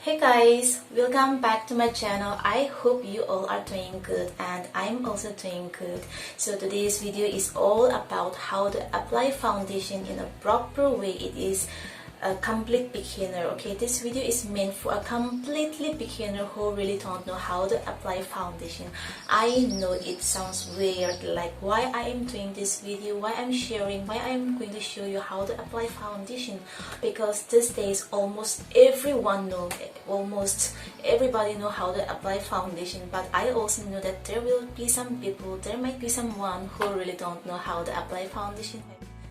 Hey guys, welcome back to my channel. I hope you all are doing good and I'm also doing good. So today's video is all about how to apply foundation in a proper way. It is a complete beginner. Okay, this video is meant for a completely beginner who really don't know how to apply foundation. I know it sounds weird, like why I am doing this video, why I'm sharing, why I'm going to show you how to apply foundation, because these days almost everybody know how to apply foundation. But I also know that there will be some people, there might be someone who really don't know how to apply foundation.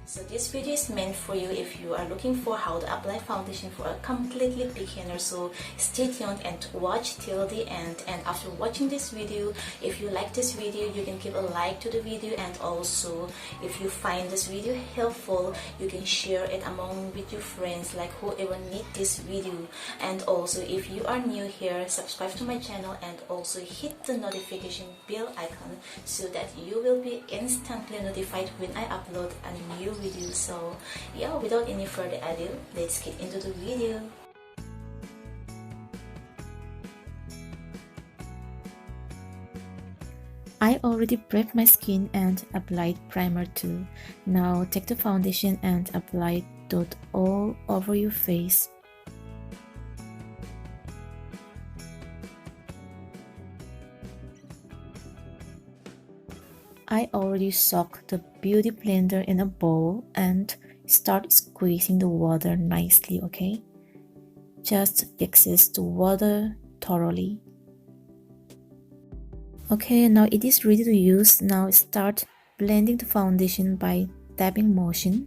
So this video is meant for you if you are looking for how to apply foundation for a completely beginner. So stay tuned and watch till the end. And after watching this video, if you like this video, you can give a like to the video, and also if you find this video helpful, you can share it among with your friends, like whoever need this video. And also if you are new here, subscribe to my channel and also hit the notification bell icon so that you will be instantly notified when I upload a new video. So yeah, without any further ado, let's get into the video. I already prepped my skin and applied primer too. Now take the foundation and apply it all over your face. I already soaked the beauty blender in a bowl and start squeezing the water nicely, okay? Just access the water thoroughly. Okay, now it is ready to use. Now start blending the foundation by tapping motion.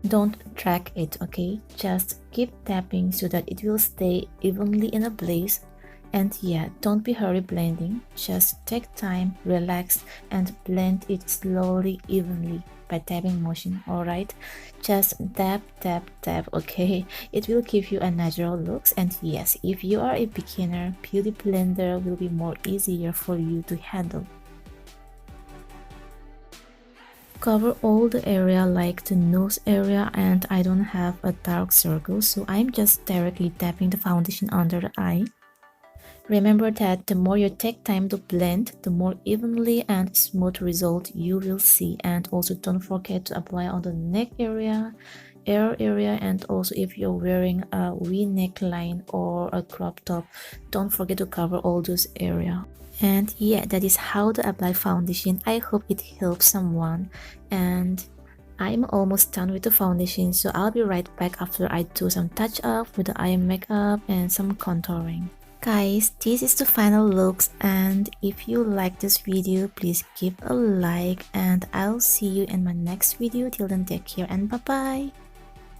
Don't drag it, okay? Just keep tapping so that it will stay evenly in a place. And yeah, don't be hurry blending, just take time, relax and blend it slowly, evenly by tapping motion. Alright, just tap tap tap, okay? It will give you a natural looks. And yes, if you are a beginner, beauty blender will be more easier for you to handle. Cover all the area like the nose area, and I don't have a dark circle, so I'm just directly tapping the foundation under the eye. Remember that the more you take time to blend, the more evenly and smooth result you will see. And also don't forget to apply on the neck area, ear area, and also if you're wearing a V neckline or a crop top, don't forget to cover all those areas. And yeah, that is how to apply foundation. I hope it helps someone. And I'm almost done with the foundation, so I'll be right back after I do some touch up with the eye makeup and some contouring. Guys, this is the final looks, and if you like this video, please give a like, and I'll see you in my next video. Till then, take care and bye bye.